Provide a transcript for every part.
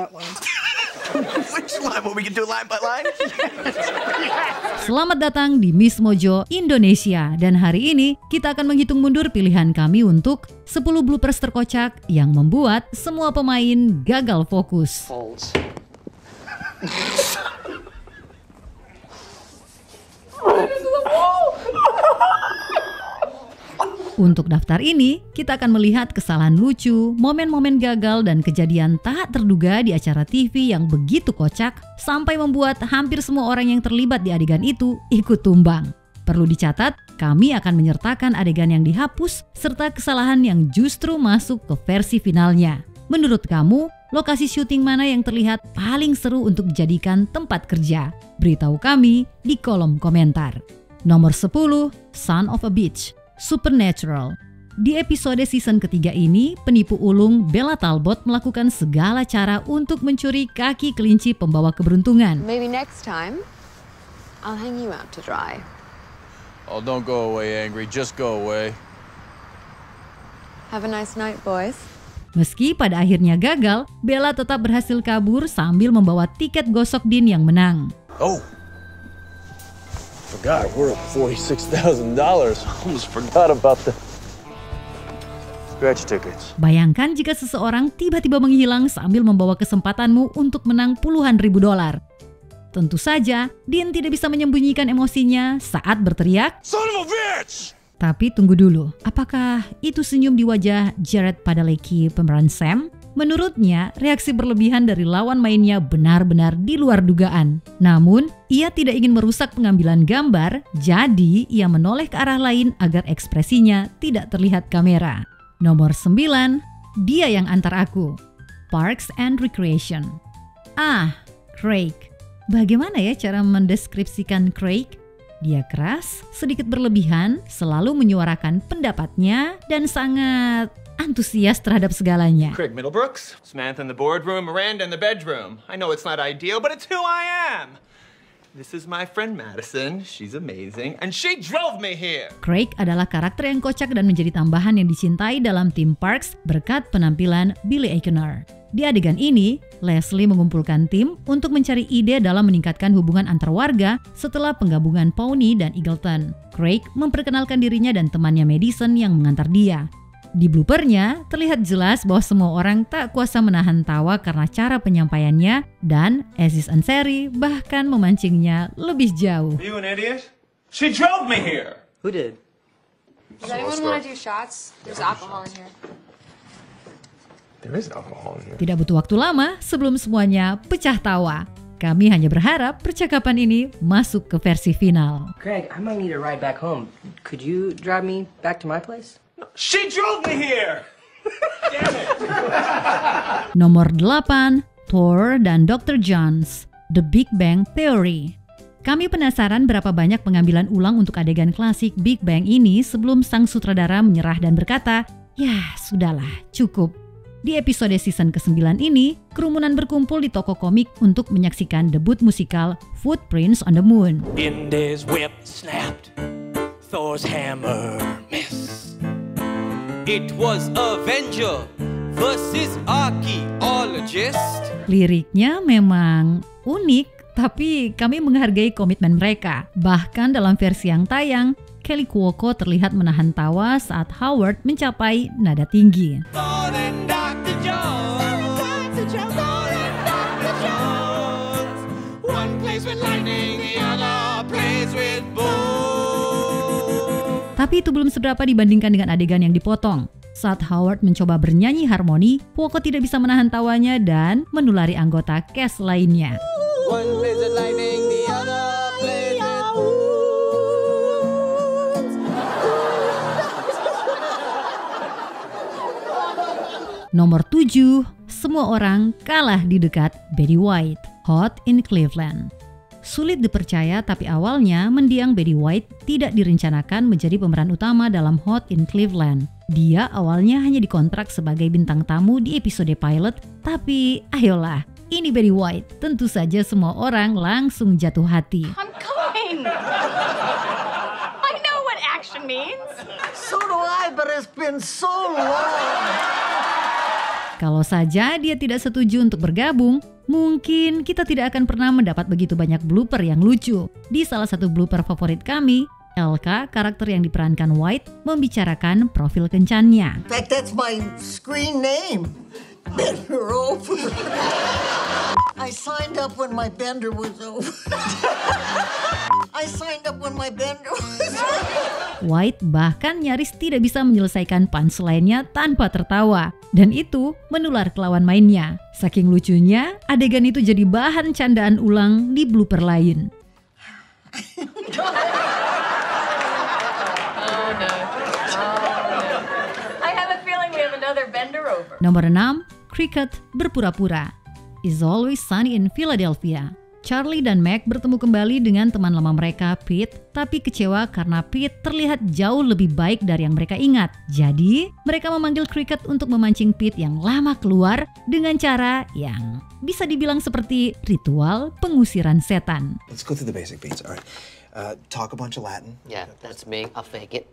that one. Which line? What we can do line by line? Selamat datang di Miss Mojo Indonesia. Dan hari ini kita akan menghitung mundur pilihan kami untuk 10 bloopers terkocak yang membuat semua pemain gagal fokus. Folds. Untuk daftar ini, kita akan melihat kesalahan lucu, momen-momen gagal, dan kejadian tak terduga di acara TV yang begitu kocak sampai membuat hampir semua orang yang terlibat di adegan itu ikut tumbang. Perlu dicatat, kami akan menyertakan adegan yang dihapus serta kesalahan yang justru masuk ke versi finalnya. Menurut kamu, lokasi syuting mana yang terlihat paling seru untuk dijadikan tempat kerja? Beritahu kami di kolom komentar. Nomor 10, Son of a Bitch. Supernatural. Di episode season ketiga ini, penipu ulung Bella Talbot melakukan segala cara untuk mencuri kaki kelinci pembawa keberuntungan. Maybe next time, I'll hang you out to dry. Oh, don't go away, Angry. Just go away. Have a nice night, boys. Meski pada akhirnya gagal, Bella tetap berhasil kabur sambil membawa tiket gosok Dean yang menang. Oh. Forgot we're at $46,000. Almost forgot about the scratch tickets. Bayangkan jika seseorang tiba-tiba menghilang sambil membawa kesempatanmu untuk menang puluhan ribu dolar. Tentu saja, Dean tidak bisa menyembunyikan emosinya saat berteriak, Son of a bitch! Tapi tunggu dulu, apakah itu senyum di wajah Jared Padalecki pemeran Sam? Menurutnya, reaksi berlebihan dari lawan mainnya benar-benar di luar dugaan. Namun, ia tidak ingin merusak pengambilan gambar, jadi ia menoleh ke arah lain agar ekspresinya tidak terlihat kamera. Nomor 9, dia yang antar aku. Parks and Recreation. Craig. Bagaimana ya cara mendeskripsikan Craig? Dia keras, sedikit berlebihan, selalu menyuarakan pendapatnya, dan sangat antusias terhadap segalanya. Craig Middlebrooks, Samantha in the boardroom, Miranda in the bedroom. I know it's not ideal, but it's who I am. This is my friend Madison. She's amazing, and she drove me here. Craig adalah karakter yang kocak dan menjadi tambahan yang dicintai dalam tim Parks berkat penampilan Billy Eichner. Di adegan ini, Leslie mengumpulkan tim untuk mencari ide dalam meningkatkan hubungan antar warga setelah penggabungan Pawnee dan Eagleton. Craig memperkenalkan dirinya dan temannya Madison yang mengantar dia. Di bloopernya, terlihat jelas bahwa semua orang tak kuasa menahan tawa karena cara penyampaiannya, dan Aziz Ansari bahkan memancingnya lebih jauh. You an idiot? She drove me here. Who did? Does anyone want to do shots? There's alcohol in here. There is alcohol in here. Tidak butuh waktu lama sebelum semuanya pecah tawa. Kami hanya berharap percakapan ini masuk ke versi final. Craig, I might need a ride back home. Could you drive me back to my place? She drove me here. Damn it. Nomor 8, Thor dan Dr. Jones, The Big Bang Theory. Kami penasaran berapa banyak pengambilan ulang untuk adegan klasik Big Bang ini sebelum sang sutradara menyerah dan berkata, ya sudahlah, cukup. Di episode season ke-9 ini, kerumunan berkumpul di toko komik untuk menyaksikan debut musikal Footprints on the Moon. Indy's whip snapped, Thor's hammer missed. It was Avenger versus Archaeologist. Liriknya memang unik, tapi kami menghargai komitmen mereka. Bahkan dalam versi yang tayang, Kelly Cuoco terlihat menahan tawa saat Howard mencapai nada tinggi. Thor and Dr. Jones. Thor and Dr. Jones. One plays with lightning, the other plays with boom. Tapi itu belum seberapa dibandingkan dengan adegan yang dipotong. Saat Howard mencoba bernyanyi harmoni, Cuoco tidak bisa menahan tawanya dan menulari anggota cast lainnya. One plays with lightning, the other plays with boom. Nomor 7, semua orang kalah di dekat Betty White, Hot in Cleveland. Sulit dipercaya, tapi awalnya mendiang Betty White tidak direncanakan menjadi pemeran utama dalam Hot in Cleveland. Dia awalnya hanya dikontrak sebagai bintang tamu di episode pilot, tapi ayolah, ini Betty White. Tentu saja semua orang langsung jatuh hati. I'm coming! I know what action means! So do I, but it's been so long. Kalau saja dia tidak setuju untuk bergabung, mungkin kita tidak akan pernah mendapat begitu banyak blooper yang lucu. Di salah satu blooper favorit kami, Elka, karakter yang diperankan White, membicarakan profil kencannya. In fact, that's my screen name. Bender over. I signed up when my bender was over. I signed up when my bender was over. White bahkan nyaris tidak bisa menyelesaikan punchline-nya tanpa tertawa. Dan itu menular ke lawan mainnya. Saking lucunya, adegan itu jadi bahan candaan ulang di blooper lain. I have a feeling we have another bender over. Nomor 6, Cricket berpura-pura. It's Always Sunny in Philadelphia. Charlie dan Meg bertemu kembali dengan teman lama mereka, Pete, tapi kecewa karena Pete terlihat jauh lebih baik dari yang mereka ingat. Jadi, mereka memanggil Cricket untuk memancing Pete yang lama keluar dengan cara yang bisa dibilang seperti ritual pengusiran setan. Let's go through the basic beats. All right. Talk a bunch of Latin. Yeah, that's me. I'll fake it.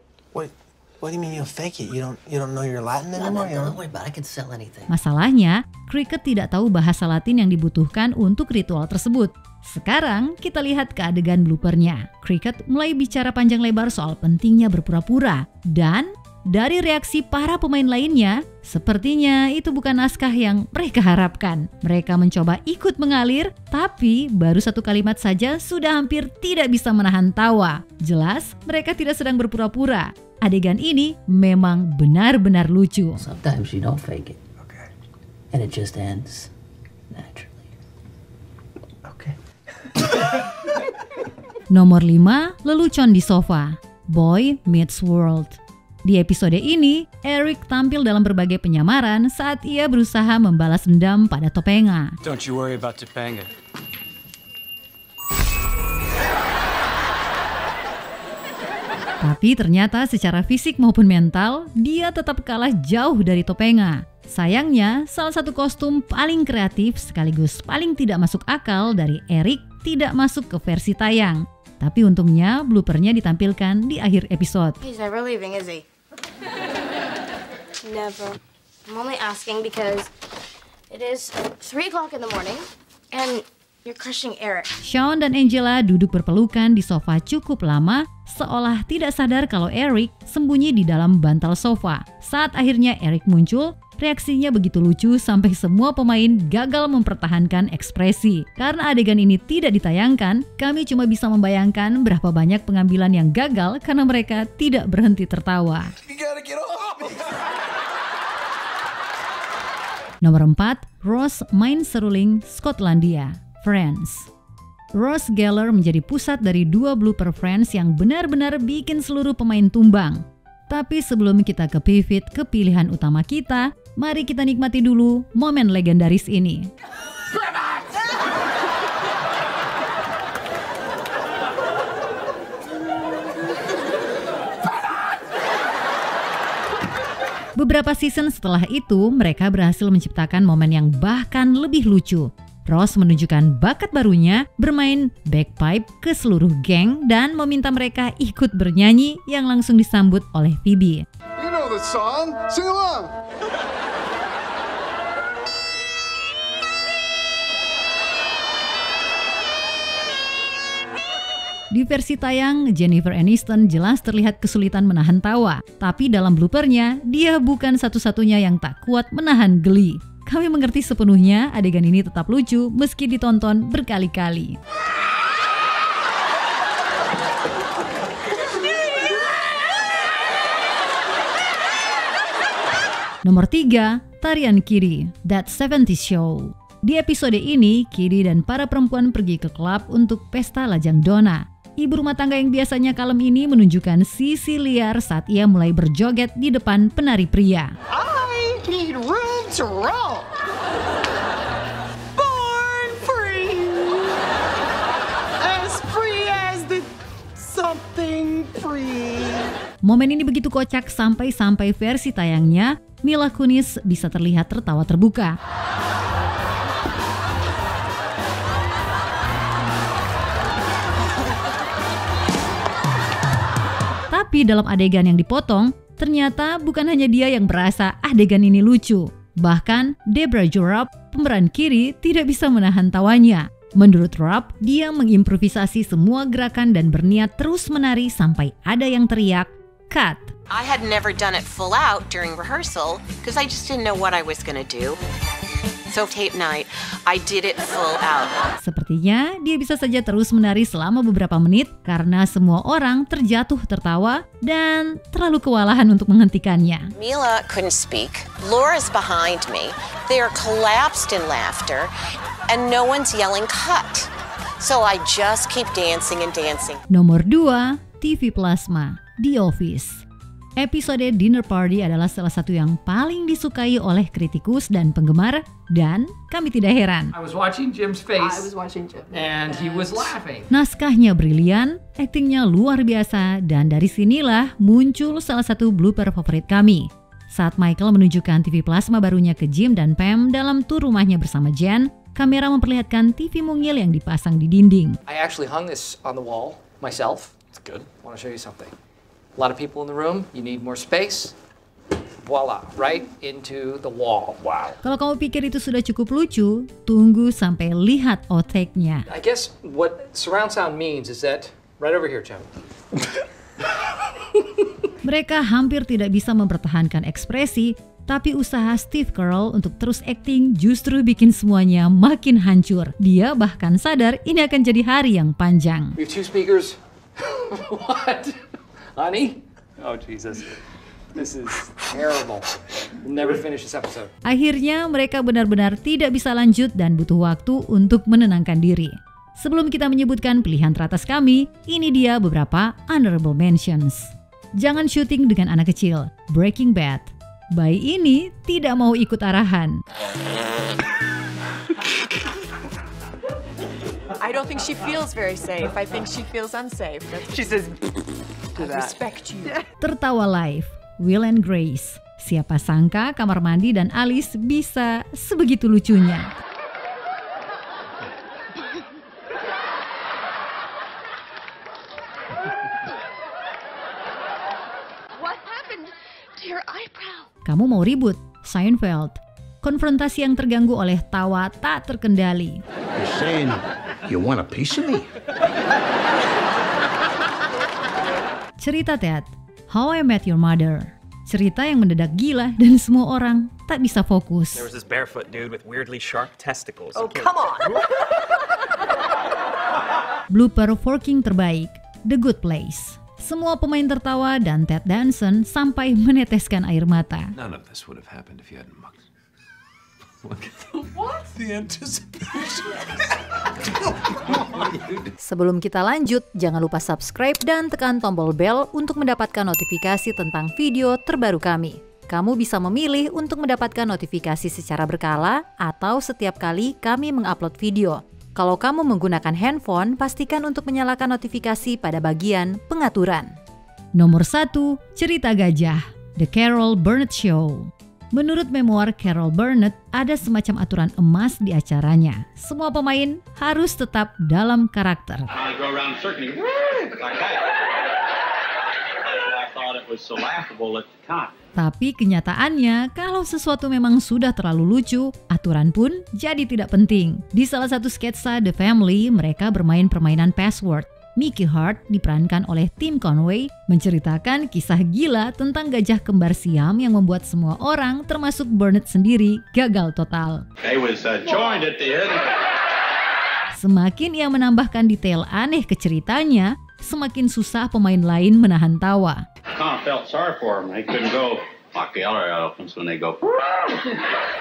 What do you mean you'll fake it? You don't know your Latin anymore? Don't worry about it. I can sell anything. Masalahnya, Cricket tidak tahu bahasa Latin yang dibutuhkan untuk ritual tersebut. Sekarang kita lihat ke adegan bloopernya. Cricket mulai bicara panjang lebar soal pentingnya berpura-pura. Dan dari reaksi para pemain lainnya, sepertinya itu bukan naskah yang mereka harapkan. Mereka mencoba ikut mengalir, tapi baru satu kalimat saja sudah hampir tidak bisa menahan tawa. Jelas, mereka tidak sedang berpura-pura. Adegan ini memang benar-benar lucu. Sometimes you don't fake it. Okay. And it just ends naturally. Okay. Nomor 5, lelucon di sofa. Boy Meets World. Di episode ini, Eric tampil dalam berbagai penyamaran saat ia berusaha membalas dendam pada Topanga. Don't you worry about Topanga. Tapi ternyata secara fisik maupun mental, dia tetap kalah jauh dari Topanga. Sayangnya, salah satu kostum paling kreatif sekaligus paling tidak masuk akal dari Eric tidak masuk ke versi tayang. Tapi untungnya bloopernya ditampilkan di akhir episode. He's never leaving, is he? Never. I'm only asking because it is 3 o'clock in the morning and you're crushing Eric. Sean dan Angela duduk berpelukan di sofa cukup lama, seolah tidak sadar kalau Eric sembunyi di dalam bantal sofa. Saat akhirnya Eric muncul, reaksinya begitu lucu sampai semua pemain gagal mempertahankan ekspresi. Karena adegan ini tidak ditayangkan, kami cuma bisa membayangkan berapa banyak pengambilan yang gagal karena mereka tidak berhenti tertawa. Nomor 4, Ross main seruling Skotlandia, Friends. Ross Geller menjadi pusat dari 2 blooper Friends yang benar-benar bikin seluruh pemain tumbang. Tapi sebelum kita ke pivot ke pilihan utama kita, mari kita nikmati dulu momen legendaris ini. Beberapa season setelah itu, mereka berhasil menciptakan momen yang bahkan lebih lucu. Ross menunjukkan bakat barunya bermain bagpipe ke seluruh geng dan meminta mereka ikut bernyanyi yang langsung disambut oleh Phoebe. You know the song, sing along. Di versi tayang, Jennifer Aniston jelas terlihat kesulitan menahan tawa. Tapi dalam bloopernya, dia bukan satu-satunya yang tak kuat menahan geli. Kami mengerti sepenuhnya adegan ini tetap lucu meski ditonton berkali-kali. Nomor 3, tarian Kiri, That 70's Show. Di episode ini, Kiri dan para perempuan pergi ke klub untuk pesta lajang dona. Ibu rumah tangga yang biasanya kalem ini menunjukkan sisi liar saat ia mulai berjoget di depan penari pria. I need room to roll. Born free. As the something free. Momen ini begitu kocak sampai versi tayangnya, Mila Kunis bisa terlihat tertawa terbuka. Tapi dalam adegan yang dipotong, ternyata bukan hanya dia yang merasa adegan ini lucu. Bahkan Debra Jo-Rupp, pemeran Kiri, tidak bisa menahan tawanya. Menurut Rupp, dia mengimprovisasi semua gerakan dan berniat terus menari sampai ada yang teriak, "Cut!" I had never done it full out during rehearsal because I just didn't know what I was going to do. So tape night, I did it full out. Sepertinya dia bisa saja terus menari selama beberapa menit karena semua orang terjatuh tertawa dan terlalu kewalahan untuk menghentikannya. Mila couldn't speak. Laura's behind me. They are collapsed in laughter and no one's yelling cut. So I just keep dancing and dancing. Nomor 2, TV Plasma, The Office. Episode Dinner Party adalah salah satu yang paling disukai oleh kritikus dan penggemar, dan kami tidak heran. I was watching Jim's face. I was watching Jim. And he was laughing. Naskahnya brilian, aktingnya luar biasa, dan dari sinilah muncul salah satu blooper favorit kami. Saat Michael menunjukkan TV Plasma barunya ke Jim dan Pam dalam tur rumahnya bersama Jen, kamera memperlihatkan TV mungil yang dipasang di dinding. I actually hung this on the wall myself. It's good. I want to show you something. A lot of people in the room, you need more space. Voila, right into the wall. Wow. Kalau kamu pikir itu sudah cukup lucu, tunggu sampai lihat outtake-nya. I guess what surround sound means is that, right over here, Jim. Mereka hampir tidak bisa mempertahankan ekspresi, tapi usaha Steve Carell untuk terus acting justru bikin semuanya makin hancur. Dia bahkan sadar ini akan jadi hari yang panjang. We have 2 speakers. What? Honey? Oh, Jesus. This is terrible. We'll never finish this episode. Akhirnya mereka benar-benar tidak bisa lanjut dan butuh waktu untuk menenangkan diri. Sebelum kita menyebutkan pilihan teratas kami, ini dia beberapa honorable mentions. Jangan syuting dengan anak kecil. Breaking Bad. Bayi ini tidak mau ikut arahan. I don't think she feels very safe. I think she feels unsafe. She says I respect you. Tertawa live. Will and Grace. Siapa sangka kamar mandi dan Alice bisa sebegitu lucunya. What happened to your eyebrow? Kamu mau ribut? Seinfeld. Konfrontasi yang terganggu oleh tawa tak terkendali. You're saying you want a piece of me? Cerita Ted, How I Met Your Mother. Cerita yang mendadak gila dan semua orang tak bisa fokus. There was this barefoot dude with weirdly sharp testicles. Oh, come on. Blooper forking terbaik, The Good Place. Semua pemain tertawa dan Ted Danson sampai meneteskan air mata. None of this would have happened if you hadn't mugged. What? The anticipation. Sebelum kita lanjut, jangan lupa subscribe dan tekan tombol bell untuk mendapatkan notifikasi tentang video terbaru kami. Kamu bisa memilih untuk mendapatkan notifikasi secara berkala atau setiap kali kami mengupload video. Kalau kamu menggunakan handphone, pastikan untuk menyalakan notifikasi pada bagian pengaturan. Nomor 1, cerita gajah, The Carol Burnett Show. Menurut memoir Carol Burnett, ada semacam aturan emas di acaranya. Semua pemain harus tetap dalam karakter. I go around circling like that. I thought it was so laughable at the time. Tapi kenyataannya, kalau sesuatu memang sudah terlalu lucu, aturan pun jadi tidak penting. Di salah satu sketsa The Family, mereka bermain permainan password. Mickey Hart diperankan oleh Tim Conway menceritakan kisah gila tentang gajah kembar siam yang membuat semua orang, termasuk Burnett sendiri, gagal total. They was joined at the end. Semakin ia menambahkan detail aneh ke ceritanya, semakin susah pemain lain menahan tawa. Kind of felt sorry for them. They couldn't go like the other elephants when they go.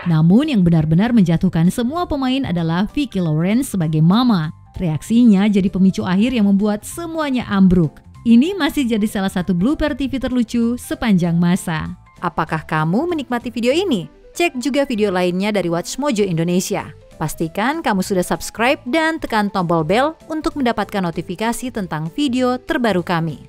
Namun yang benar-benar menjatuhkan semua pemain adalah Vicki Lawrence sebagai Mama. Reaksinya jadi pemicu akhir yang membuat semuanya ambruk. Ini masih jadi salah satu blooper TV terlucu sepanjang masa. Apakah kamu menikmati video ini? Cek juga video lainnya dari Watch Mojo Indonesia. Pastikan kamu sudah subscribe dan tekan tombol bell untuk mendapatkan notifikasi tentang video terbaru kami.